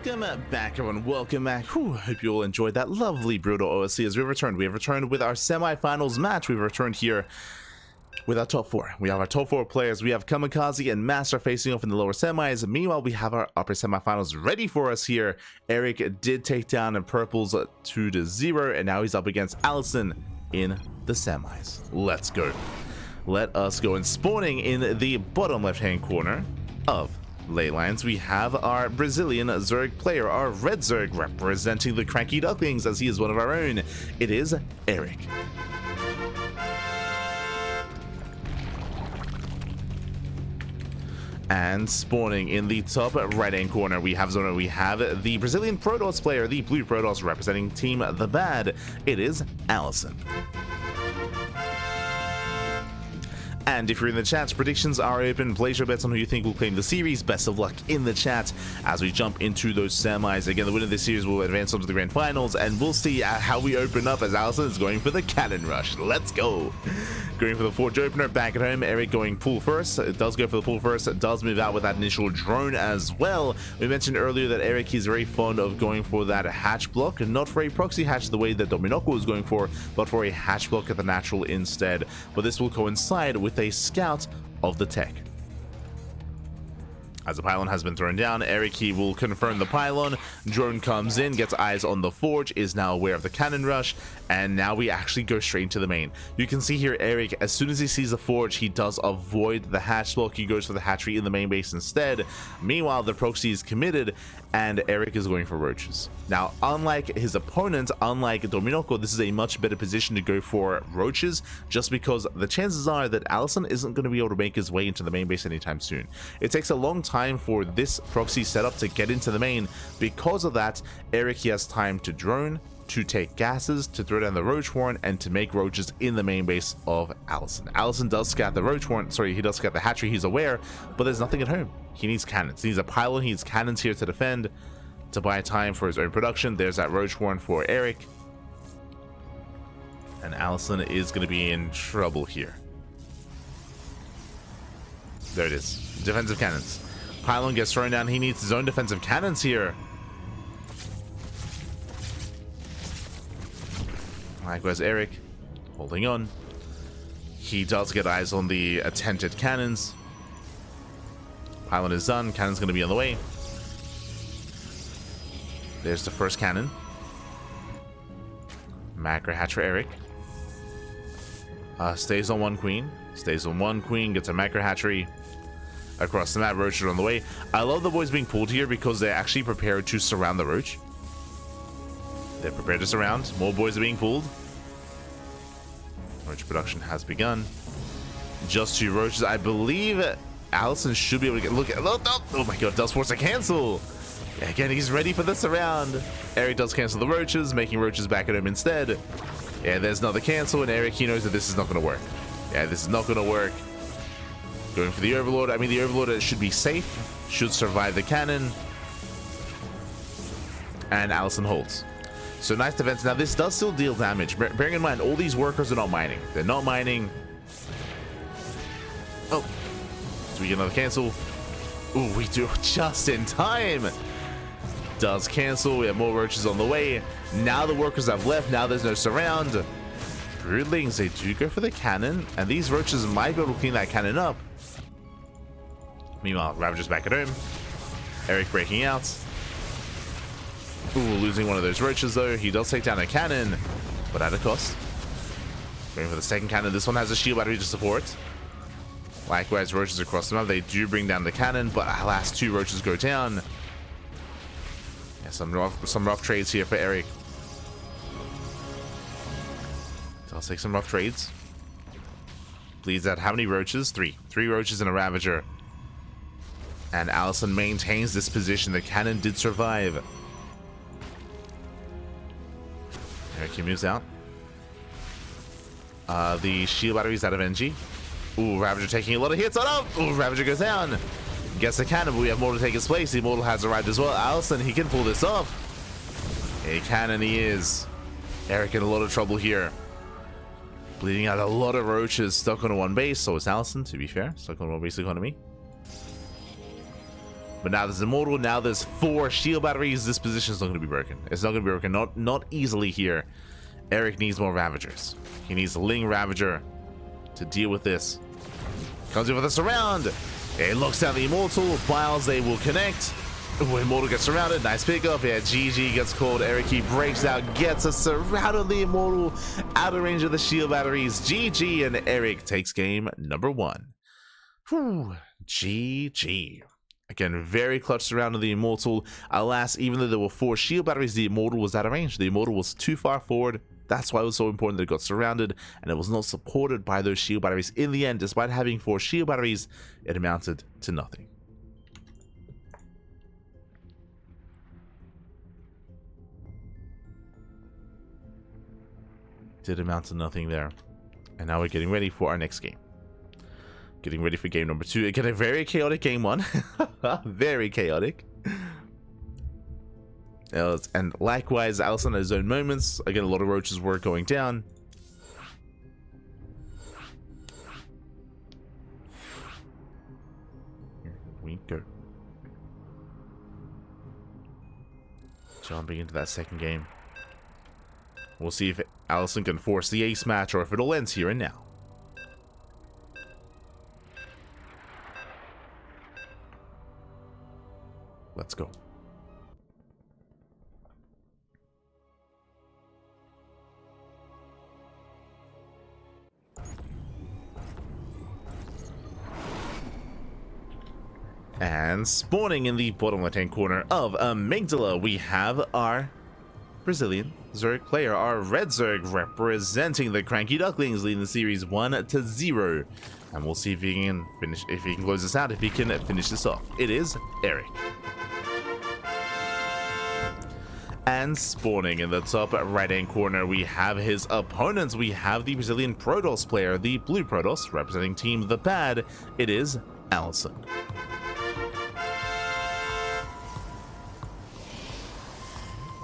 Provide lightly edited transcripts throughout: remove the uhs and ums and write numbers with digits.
Welcome back, everyone. Welcome back. Whew, hope you all enjoyed that lovely brutal OSC as we returned. We have returned with our semifinals match. We've returned here with our top four. We have our top four players. We have Kamikaze and Master facing off in the lower semis. Meanwhile, we have our upper semifinals ready for us here. Erik did take down in purples 2-0, and now he's up against AlisoN in the semis. Let's go. Let us go. And spawning in the bottom left-hand corner of ley lines, we have our Brazilian Zerg player, our red Zerg, representing the CranKy Ducklings, as he is one of our own. It is Erik. And spawning in the top right-hand corner, we have the Brazilian Protoss player, the blue Protoss, representing Team The Bad. It is AlisoN. And if you're in the chat, predictions are open. Place your bets on who you think will claim the series. Best of luck in the chat as we jump into those semis. Again, the winner of this series will advance on to the grand finals, and we'll see how we open up as AlisoN is going for the cannon rush. Let's go. Going for the forge opener back at home. Erik going pool first. It does go for the pool first. It does move out with that initial drone as well. We mentioned earlier that Erik is very fond of going for that hatch block, not for a proxy hatch the way that Dominoko was going for, but for a hatch block at the natural instead. But this will coincide with a scout of the tech. As the pylon has been thrown down, Erik, he will confirm the pylon. Drone comes in, gets eyes on the forge, is now aware of the cannon rush, and now we actually go straight into the main. You can see here Erik, as soon as he sees the forge, he does avoid the hatch block. He goes for the hatchery in the main base instead. Meanwhile, the proxy is committed, and Erik is going for roaches. Now, unlike his opponent, unlike Dominoko, this is a much better position to go for roaches, just because the chances are that AlisoN isn't going to be able to make his way into the main base anytime soon. It takes a long time for this proxy setup to get into the main. Because of that, Erik, he has time to drone, to take gases, to throw down the roach warren, and to make roaches in the main base of AlisoN. AlisoN does scout the roach warren, sorry, he does scout the hatchery, he's aware, but there's nothing at home. He needs cannons. He needs a pylon, he needs cannons here to defend, to buy time for his own production. There's that roach warren for Erik. And AlisoN is going to be in trouble here. There it is. Defensive cannons. Pylon gets thrown down. He needs his own defensive cannons here. Likewise, Erik holding on. He does get eyes on the attempted cannons. Pylon is done. Cannon's going to be on the way. There's the first cannon. Macro hatch for Erik. Stays on one queen. Stays on one queen. Gets a macro hatchery. Across the map, roaches are on the way. I love the boys being pulled here because they're actually prepared to surround the roach. They're prepared to surround. More boys are being pulled. Roach production has begun. Just 2 roaches. I believe AlisoN should be able to get... Look at... Oh my god, does force a cancel. Yeah, again, he's ready for the surround. Erik does cancel the roaches, making roaches back at him instead. Yeah, there's another cancel, and Erik, he knows that this is not going to work. Yeah, this is not going to work. Going for the Overlord. I mean, the Overlord should be safe. Should survive the cannon. And AlisoN holds. So nice defense. Now, this does still deal damage. Bearing in mind, all these workers are not mining. They're not mining. Oh. So we get another cancel. Ooh, we do just in time. Does cancel. We have more roaches on the way. Now the workers have left. Now there's no surround. Broodlings, they do go for the cannon. And these roaches might be able to clean that cannon up. Meanwhile, Ravager's back at home. Erik breaking out. Ooh, losing one of those roaches though. He does take down a cannon, but at a cost. Going for the second cannon. This one has a shield battery to support. Likewise, roaches across the map. They do bring down the cannon, but alas, 2 roaches go down. Yeah, some rough trades here for Erik. I'll take some rough trades. Bleeds out how many roaches? 3. 3 roaches and a Ravager. And AlisoN maintains this position. The cannon did survive. Erik, he moves out. The shield battery's out of NG. Ooh, Ravager taking a lot of hits. Oh no! Ooh, Ravager goes down. Gets the cannon, but we have Mortal to take his place. The Immortal has arrived as well. AlisoN, he can pull this off. A cannon he is. Erik in a lot of trouble here. Bleeding out a lot of roaches stuck on one base. So it's AlisoN, to be fair. Stuck on one base economy. But now there's Immortal, now there's 4 shield batteries. This position is not going to be broken. It's not going to be broken, not easily here. Erik needs more Ravagers. He needs a Ling Ravager to deal with this. Comes in with a surround. It looks down the Immortal. Biles, they will connect. When Immortal gets surrounded, nice pickup. Yeah, GG gets called. Erik, he breaks out, gets a surround on the Immortal, out of range of the shield batteries. GG, and Erik takes game number 1. Whew, GG. Again, very clutch surround on the Immortal. Alas, even though there were 4 shield batteries, the Immortal was out of range. The Immortal was too far forward. That's why it was so important that it got surrounded, and it was not supported by those shield batteries. In the end, despite having 4 shield batteries, it amounted to nothing. Did amount to nothing there. And now we're getting ready for our next game. Getting ready for game number 2. Again, a very chaotic game 1. Very chaotic. And likewise, AlisoN had his own moments. Again, a lot of roaches were going down. Here we go. Jumping into that second game. We'll see if AlisoN can force the ace match or if it all ends here and now. Let's go. And spawning in the bottom left-hand corner of Amygdala, we have our Brazilian Zerg player, our red Zerg, representing the CranKy Ducklings, leading the series 1-0. And we'll see if he can finish, if he can close this out, if he can finish this off. It is Erik. And spawning in the top right-hand corner, we have his opponents. We have the Brazilian Protoss player, the blue Protoss, representing Team The Bad. It is AlisoN.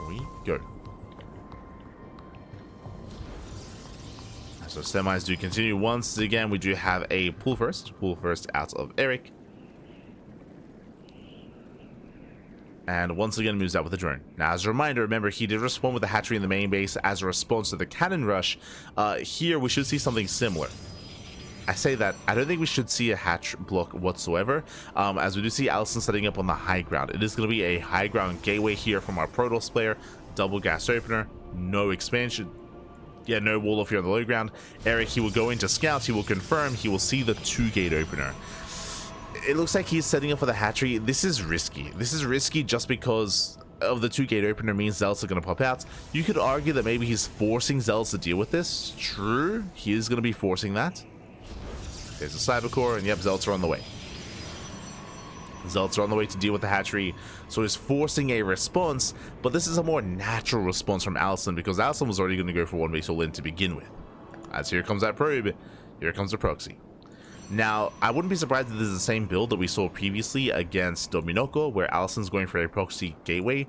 We go. So semis do continue. Once again, we do have a pull first out of Erik. And once again moves out with the drone. Now, as a reminder, remember, he did respawn with the hatchery in the main base as a response to the cannon rush. Here, we should see something similar. I say that, I don't think we should see a hatch block whatsoever, as we do see AlisoN setting up on the high ground. It is going to be a high ground gateway here from our Protoss player. Double gas opener, no expansion. Yeah, no wall off here on the low ground. Erik, he will go into scouts, he will confirm, he will see the 2-gate opener. It looks like he's setting up for the hatchery. This is risky. This is risky just because of the 2-gate opener means Zealots are going to pop out. You could argue that maybe he's forcing Zealots to deal with this. True, he is going to be forcing that. There's a Cyber Core, and yep, Zealots are on the way. Zealots are on the way to deal with the hatchery, so he's forcing a response, but this is a more natural response from AlisoN because AlisoN was already going to go for 1-base all-in to begin with. As here comes that probe, here comes the proxy. Now, I wouldn't be surprised if this is the same build that we saw previously against Dominoko, where AlisoN's going for a proxy gateway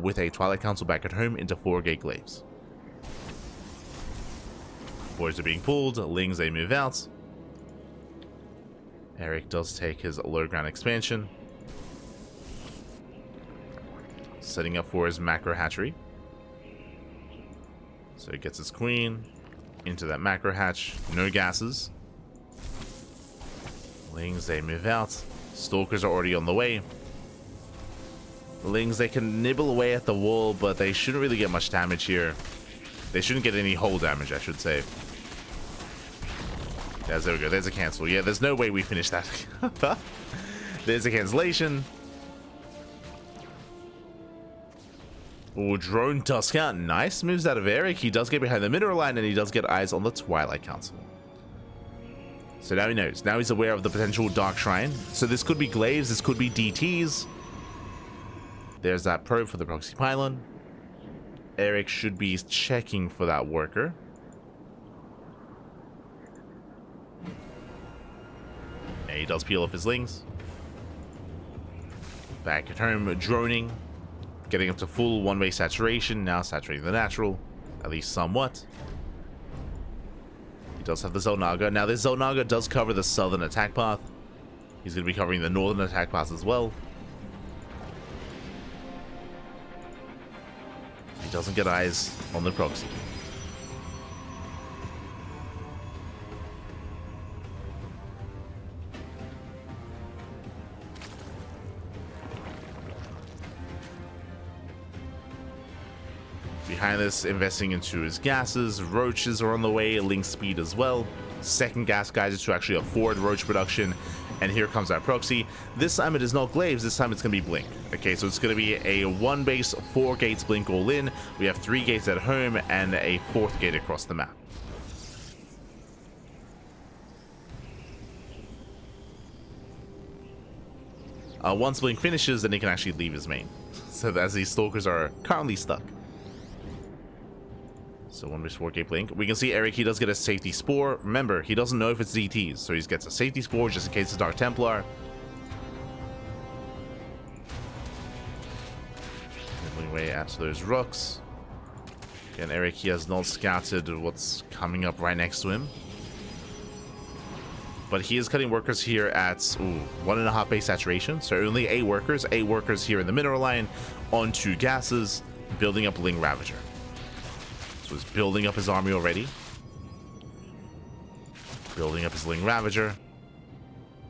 with a Twilight Council back at home into 4-gate glaives. Boys are being pulled, Lings, they move out. Erik does take his low ground expansion. Setting up for his macro hatchery. So he gets his queen into that macro hatch. No gases. Lings, they move out. Stalkers are already on the way. Lings, they can nibble away at the wall, but they shouldn't really get much damage here. They shouldn't get any hull damage, I should say. Yes, there we go. There's a cancel. Yeah, there's no way we finish that. There's a cancellation. Oh, drone tusk out. Nice moves out of Erik. He does get behind the mineral line, and he does get eyes on the Twilight Council. So now he knows. Now he's aware of the potential Dark Shrine. So this could be glaives. This could be DTs. There's that probe for the proxy pylon. Erik should be checking for that worker. He does peel off his Lings. Back at home, droning. Getting up to full 1-way saturation. Now saturating the natural. At least somewhat. He does have the Xel'Naga. Now this Xel'Naga does cover the southern attack path. He's going to be covering the northern attack path as well. doesn't get eyes on the proxy. Behind this, investing into his gases. Roaches are on the way, link speed as well. Second gas geyser to actually afford roach production. And here comes our proxy. This time it is not glaives, this time it's going to be blink. Okay, so it's going to be a 1 base, 4 gates blink all in. We have 3 gates at home and a 4th gate across the map. Once blink finishes, then he can actually leave his main. So as these stalkers are currently stuck. So 1 base 4 gate blink. We can see Erik, he does get a safety spore. Remember, he doesn't know if it's DTs, so he gets a safety spore just in case it's Dark Templar. Nibbling away at those rooks. Again, Erik, he has not scouted what's coming up right next to him. But he is cutting workers here at 1.5 base saturation. So only 8 workers. 8 workers here in the mineral line. On 2 gases. Building up Ling Ravager. So he's building up his army already. Building up his Ling Ravager.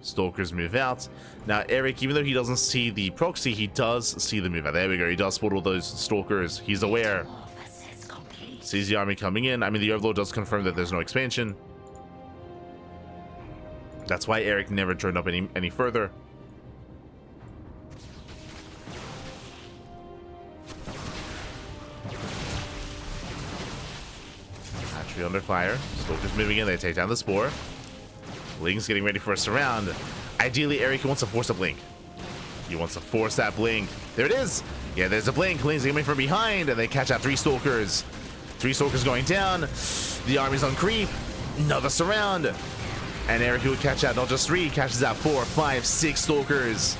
Stalkers move out. Now, Erik, even though he doesn't see the proxy, he does see the move out. There we go. He does spot all those stalkers. He's aware. Sees the army coming in. I mean, the Overlord does confirm that there's no expansion. That's why Erik never turned up any further. Under fire. Stalkers moving in. They take down the spore. Ling's getting ready for a surround. Ideally, Erik wants to force a blink. He wants to force that blink. There it is. Yeah, there's a blink. Ling's coming from behind, and they catch out 3 stalkers. 3 stalkers going down. The army's on creep. Another surround. And Erik, who would catch out not just 3, catches out 4, 5, 6 stalkers.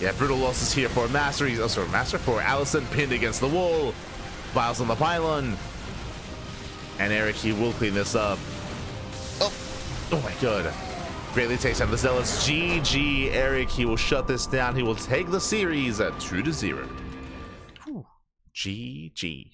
Yeah, brutal losses here for Master. He's also Master for AlisoN, pinned against the wall. Biles on the pylon. And Erik, he will clean this up. Oh my god. Greatly takes out the Zealots. GG, Erik. He will shut this down. He will take the series at 2-0. GG.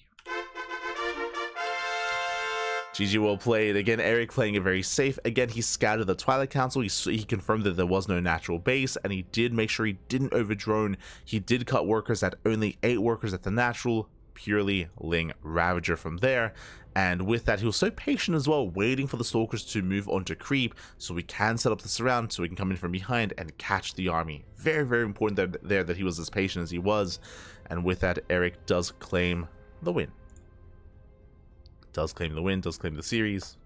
GG well played. Again, Erik playing it very safe. Again, he scouted the Twilight Council. He confirmed that there was no natural base, and he did make sure he didn't overdrone. He did cut workers at only 8 workers at the natural. Purely Ling Ravager from there. And with that, he was so patient as well, waiting for the stalkers to move on to creep so we can set up the surround so we can come in from behind and catch the army. Very, very important that he was as patient as he was. And with that, Erik does claim the win. Does claim the series.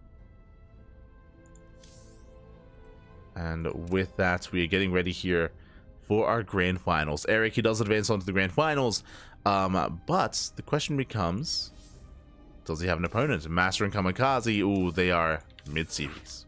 And with that, we are getting ready here for our grand finals. Erik, he does advance on to the grand finals. But the question becomes, does he have an opponent? Master and Kamikaze, ooh, they are mid-series.